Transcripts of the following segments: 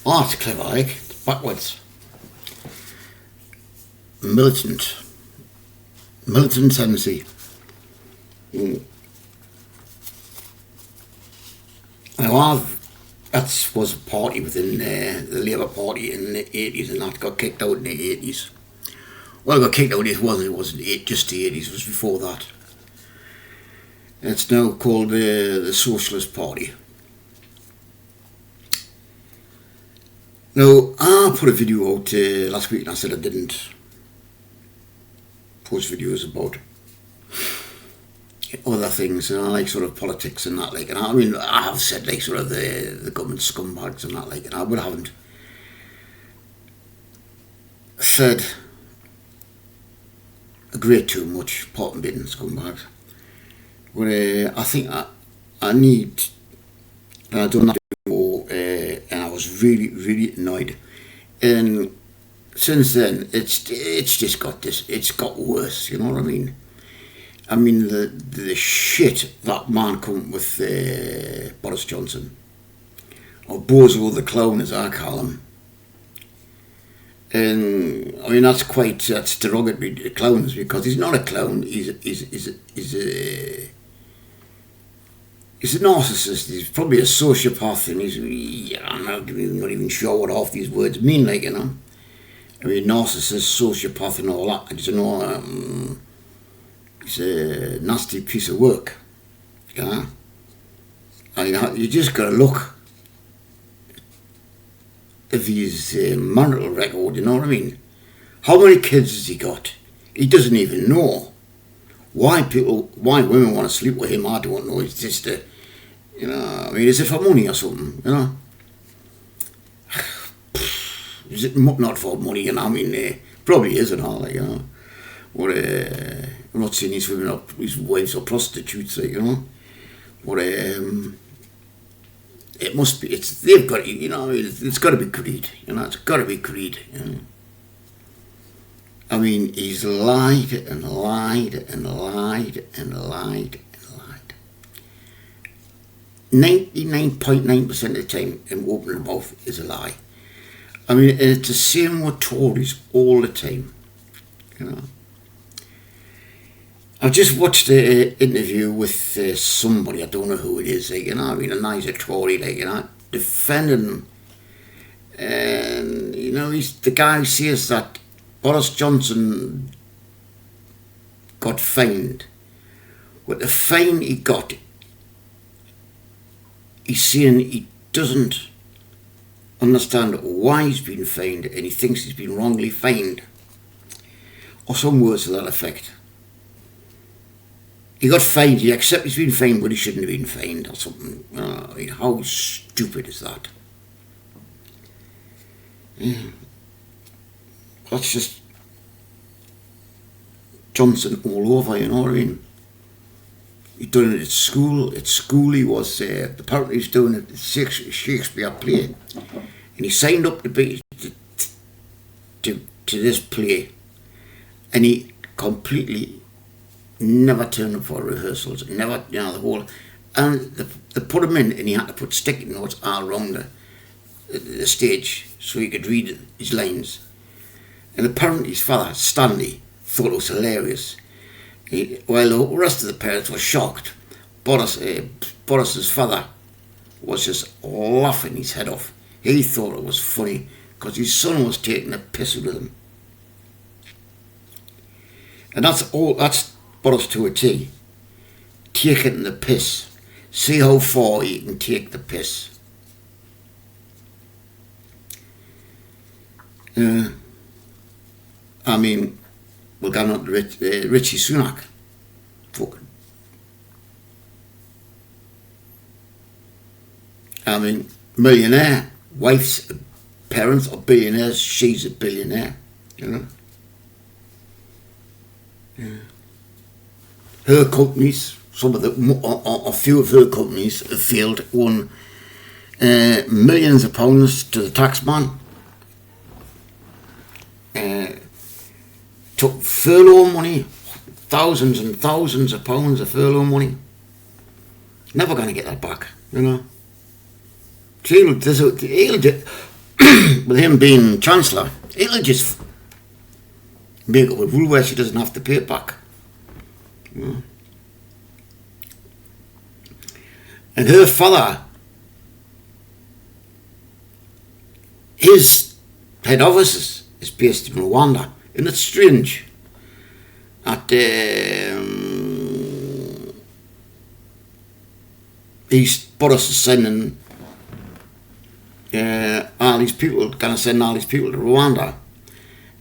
Oh, it's clever, like. It's backwards. Militant. Militant tendency. Now, that was a party within the Labour Party in the 80s, and that got kicked out in the 80s. Well, it got kicked out, it wasn't just the 80s, it was before that. It's now called the Socialist Party. Now, I put a video out last week and I said I didn't post videos about other things, and I like sort of politics and that, like, and I mean, I have said like sort of the government scumbags and that, like, and I would haven't said a great too much pot and bin scumbags. But I think I need, and I've done that before, and I was really, really annoyed. And since then, it's just got this, it's got worse, you know what I mean? I mean, the shit that man come up with Boris Johnson, or Bozo De Clown as I call him. And I mean, that's derogatory to clowns, because he's not a clown, he's a narcissist, he's probably a sociopath, and I'm not even sure what half these words mean, like, you know. I mean, narcissist, sociopath and all that, I just know it's a nasty piece of work, you know. And you just gotta look at his marital record, you know what I mean? How many kids has he got? He doesn't even know. Why women want to sleep with him, I don't know. It's just you know, I mean, is it for money or something, you know? Is it not for money, you know? I mean, probably is and all, like, you know. But I'm not saying these women are, his wives are prostitutes, like, you know. But it must be, they've got, you know, it's got to be greed, you know, it's got to be greed, you know. I mean, he's lied and lied and lied and lied and lied. 99.9% of the time, him opening the mouth is a lie. I mean, and it's the same with Tories all the time, you know. I just watched an interview with somebody, I don't know who it is, like, you know, I mean, a nice Tory, like, you know, defending him. And, you know, the guy says that Boris Johnson got fined. With the fine he got, he's saying he doesn't understand why he's been fined, and he thinks he's been wrongly fined. Or some words to that effect. He got fined, he accepts he's been fined, but he shouldn't have been fined or something. I mean, how stupid is that? Yeah. That's just Johnson all over, you know what I mean? He'd done it at school. At school he was, apparently he was doing a Shakespeare play. And he signed up to be to this play. And he completely never turned up for rehearsals, never, you know, the whole, and they put him in, and he had to put sticky notes all around the stage so he could read his lines. And apparently his father, Stanley, thought it was hilarious. While the rest of the parents were shocked, Boris's father was just laughing his head off. He thought it was funny because his son was taking a piss with him. And that's Boris to a T, taking the piss. See how far you can take the piss. I mean, we're going on to Richie Sunak. Fucking. I mean, millionaire. Wife's parents are billionaires. She's a billionaire, you know. Yeah. Her companies, a few of her companies have failed, won millions of pounds to the taxman. Took furlough money, thousands and thousands of pounds of furlough money. Never going to get that back, you know. with him being Chancellor, he'll just make up a rule where she doesn't have to pay it back. You know? And her father, his head office is based in Rwanda, and it's strange that Boris is sending all these people, going to send all these people to Rwanda,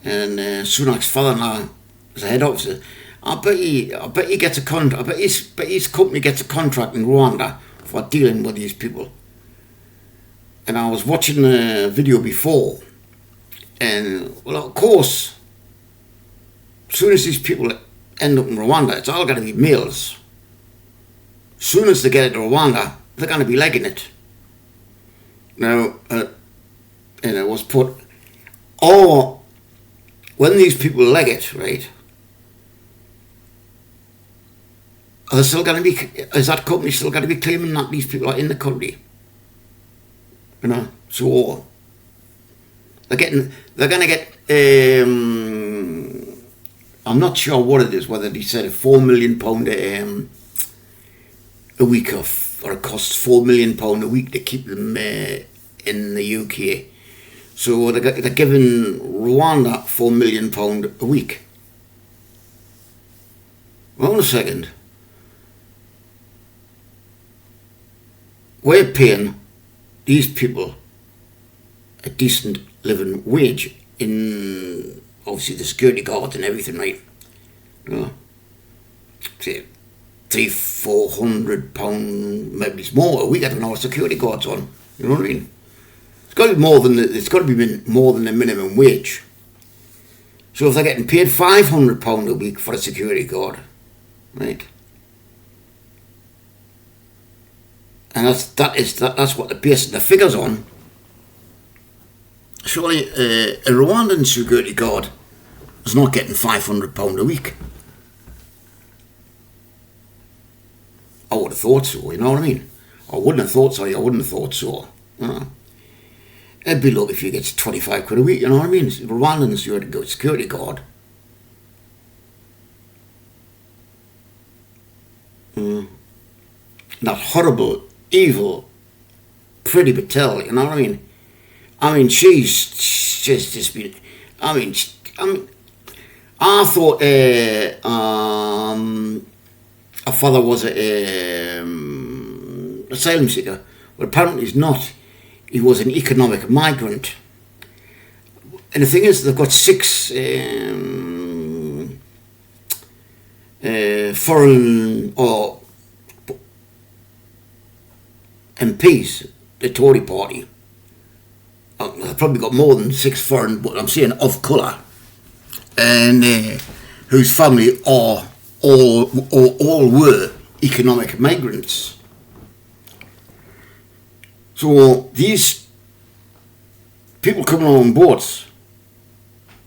and Sunak's father-in-law is a head officer. I bet he gets a contract. I bet his company gets a contract in Rwanda for dealing with these people. And I was watching a video before, and well, of course, as soon as these people end up in Rwanda, it's all going to be males. As soon as they get to Rwanda, they're going to be legging it. Now, and it was put, or when these people leg it, right, are they still going to be, is that company still going to be claiming that these people are in the country? You know, so they're going to get, I'm not sure what it is, whether they said £4 million a week or it costs £4 million a week to keep them in the UK. So they're giving Rwanda £4 million a week. Hold on a second. We're paying these people a decent living wage in obviously the security guards and everything, right? You know, say £300-400, maybe it's more a week. I don't know what security guards on. You know what I mean? It's got to be more than the minimum wage. So if they're getting paid £500 a week for a security guard, right? And that's what they're basing the figures on. Surely a Rwandan security guard is not getting £500 a week. I would have thought so, you know what I mean? I wouldn't have thought so, You know? It'd be lucky if you get 25 quid a week, you know what I mean? Rwandan security guard. That horrible, evil, pretty Patel, you know what I mean? I mean, she's just been. I thought her father was an asylum seeker, but apparently he's not. He was an economic migrant. And the thing is, they've got 6 foreign or MPs, the Tory party. They've probably got more than 6 foreign, but I'm saying of colour, and whose family all were economic migrants. So these people coming on boards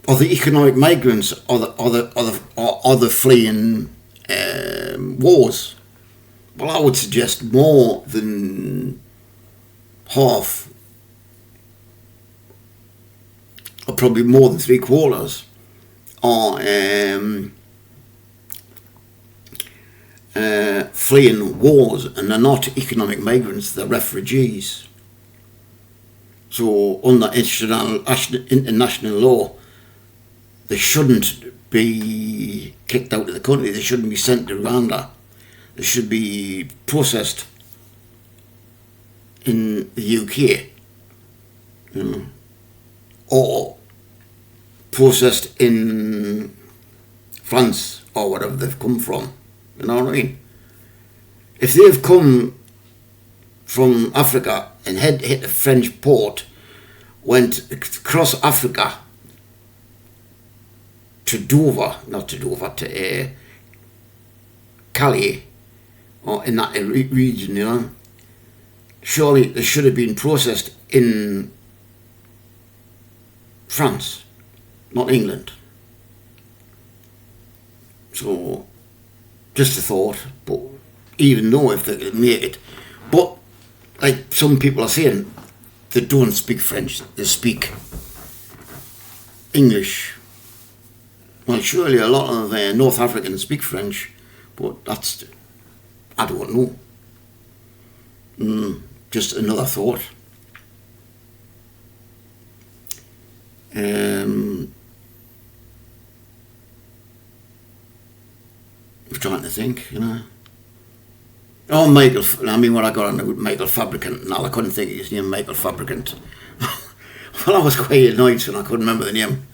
are the economic migrants, or the fleeing wars. Well, I would suggest more than half, or probably more than 3/4, are fleeing wars, and they're not economic migrants, they're refugees. So under international law, they shouldn't be kicked out of the country, they shouldn't be sent to Rwanda, they should be processed in the UK, you know, or processed in France or wherever they've come from. You know what I mean? If they've come from Africa and hit a French port, went across Africa to Dover, to Calais, or in that region, you know, surely they should have been processed in France, not England. So, just a thought, but even though if they could make it, but like some people are saying, they don't speak French, they speak English. Well, surely a lot of North Africans speak French, but that's, I don't know. Just another thought. I'm trying to think, you know. Oh, Michael, I mean, when I got on with Michael Fabricant and all, I couldn't think of his name, Michael Fabricant. Well, I was quite annoyed when I couldn't remember the name.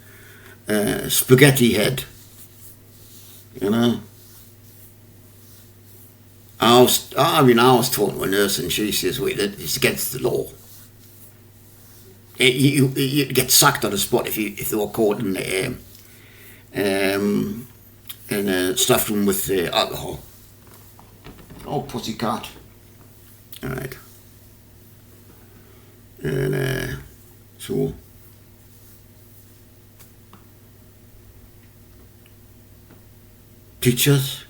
Spaghetti Head, you know. I was talking to a nurse and she says, wait, it's against the law. You get sacked on the spot if they were caught in a staff room with alcohol. Oh, pussycat. Alright. And so teachers,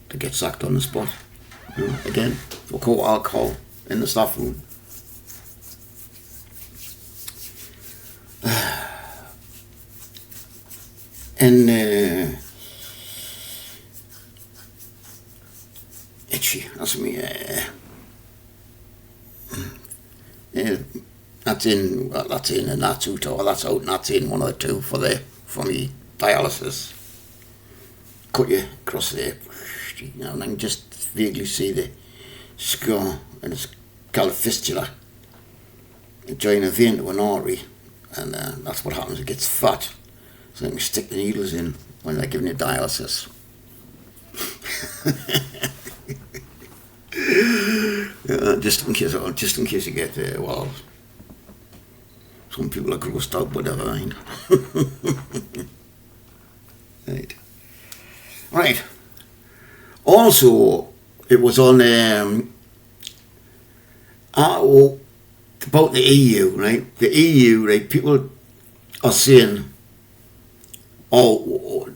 they get sacked on the spot. You know, again, for caught alcohol in the staff room. And itchy, that's me. That's in, well, that's in, and that's out, or that's out, and that's in, one or two for me dialysis. Cut you across there, you know, and I can just vaguely see the scar, and it's called a fistula. You join a vein to an artery, and that's what happens. It gets fat, so they can stick the needles in when they're giving you dialysis. Just in case you get well, some people are grossed out, but never mind. Right. Also, it was on about the EU, right? The EU, right? People are saying, oh,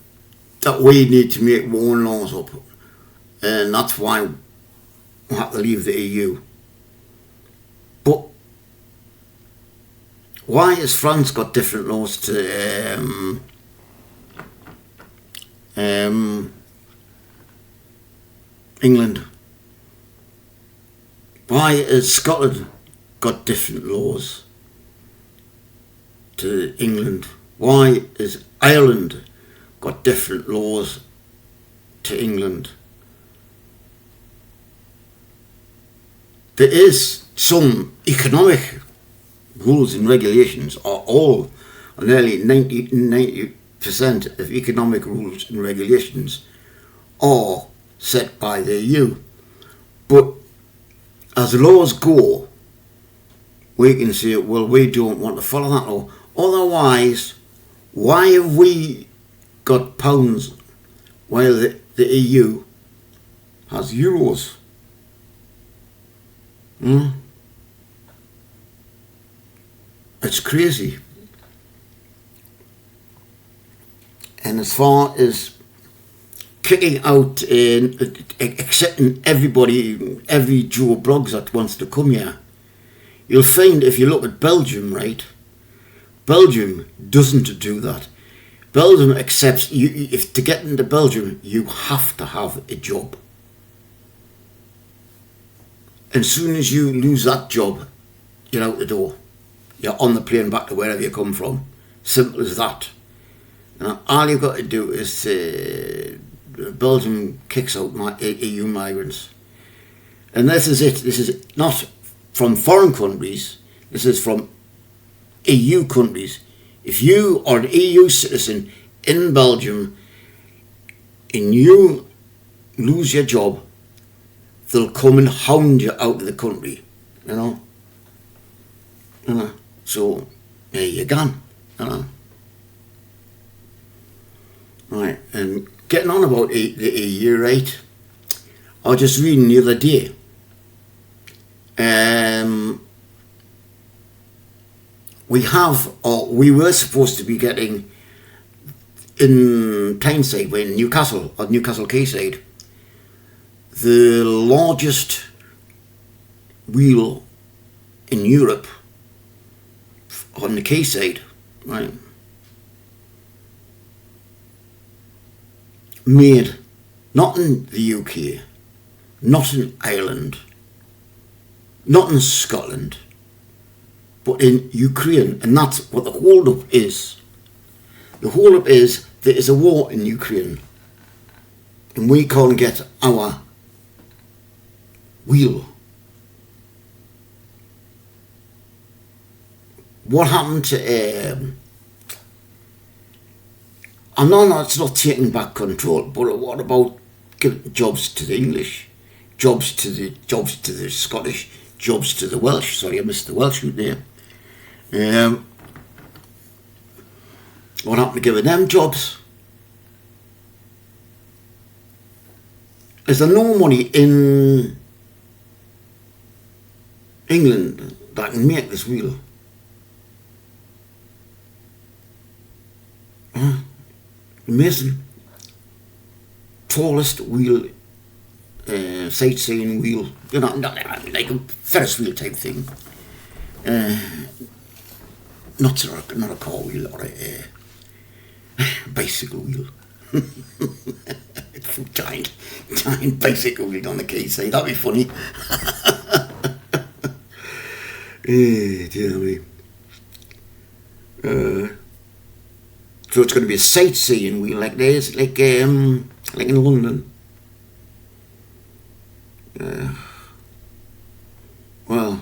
that we need to make our own laws up, and that's why we have to leave the EU. But why has France got different laws to England? Why has Scotland got different laws to England? Why has Ireland got different laws to England? There is some economic rules and regulations, or nearly 90% of economic rules and regulations are set by the EU. But as laws go, we can say, well, we don't want to follow that law. Otherwise, why have we got pounds while the EU has euros? It's crazy. And as far as kicking out and accepting everybody, every Joe Bloggs that wants to come here, you'll find if you look at Belgium, right? Belgium doesn't do that. Belgium accepts, if to get into Belgium, you have to have a job. And as soon as you lose that job, you're out the door. You're on the plane back to wherever you come from. Simple as that. Now, all you've got to do is Belgium kicks out EU migrants. And this is it. This is not from foreign countries. This is from EU countries. If you are an EU citizen in Belgium and you lose your job, they'll come and hound you out of the country, you know. So there you go, Right, and getting on about the EU, right? I was just reading the other day. We were supposed to be getting in Tyneside, in Newcastle, or Newcastle Quayside, the largest wheel in Europe on the quayside, right, made not in the UK, not in Ireland, not in Scotland, but in Ukraine, and that's what the hold-up is. The hold-up is there is a war in Ukraine, and we can't get our wheel. What happened to I'm not, it's not taking back control, but what about giving jobs to the English, jobs to the Scottish, jobs to the Welsh? Sorry, I missed the Welsh route there. What happened to giving them jobs? Is there no money in England that can make this wheel? Amazing. Tallest wheel, sightseeing wheel, you know, like a Ferris wheel type thing. Not a car wheel or a bicycle wheel. giant bicycle wheel on the quayside. That'd be funny. Dear me. So it's going to be a sightseeing wheel like this, like in London. Well,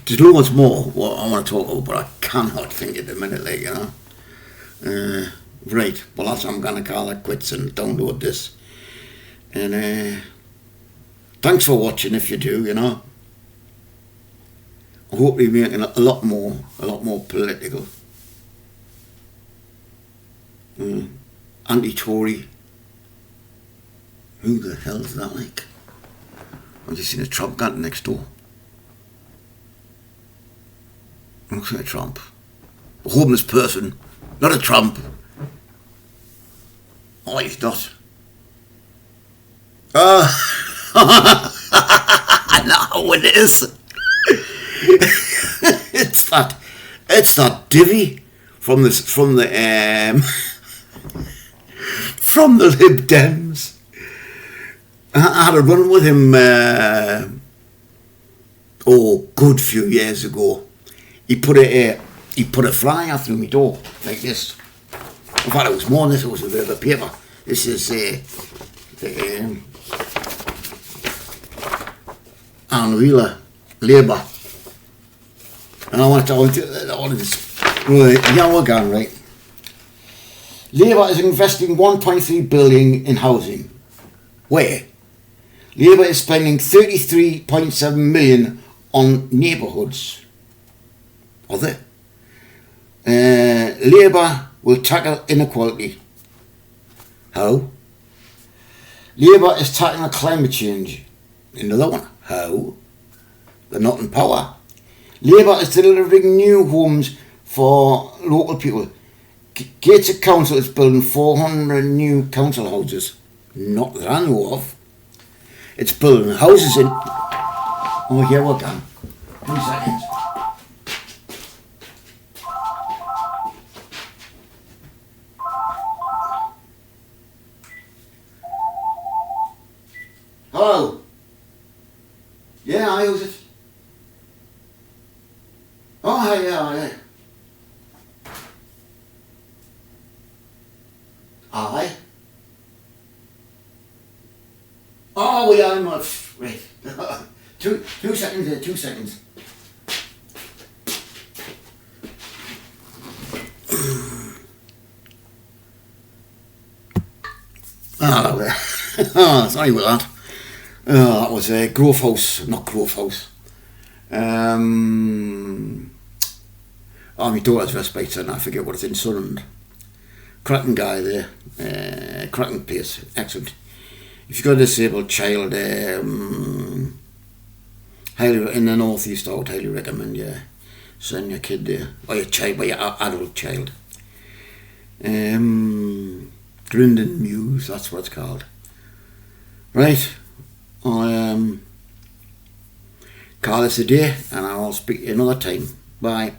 there's loads more what I want to talk about, but I cannot think at the minute, like, you know. Right, well, that's I'm going to call it quits and download this. And thanks for watching if you do, you know. I hope we're making a lot more political. Anti-Tory. Who the hell is that like? I've just seen a Trump cat next door. Looks like a Trump. A homeless person, not a Trump. Oh, he's not. No, it is. It's that divvy from the Lib Dems. I had a run with him good few years ago. He put a flyer through my door like this. In fact, it was more than this. It was a bit of a paper. This is the Anne Wheeler, Labour. And I wanted this. Right, yeah, we're going, right. Labour is investing 1.3 billion in housing. Where? Labour is spending 33.7 million on neighbourhoods. Are they? Labour will tackle inequality. How? Labour is tackling climate change. Another one. How? They're not in power. Labour is delivering new homes for local people. Gateshead Council is building 400 new council houses. Not that I know of. It's building houses in... Oh, here we're done. 2 seconds. Hello. Yeah, I use it. Oh, hi, yeah. Aye. Oh, we are not. Wait. 2 seconds there, 2 seconds. Oh, sorry about that. Oh, that was a Grove House, not Grove House. My daughter's respite centre, I forget what it's in, Sunderland. Cracking guy there, cracking place, excellent. If you've got a disabled child, highly in the northeast, I would highly recommend you send your kid there, or your child, or your adult child. Grindon Mews, that's what it's called. Right, call this a day, and I'll speak to you another time. Bye.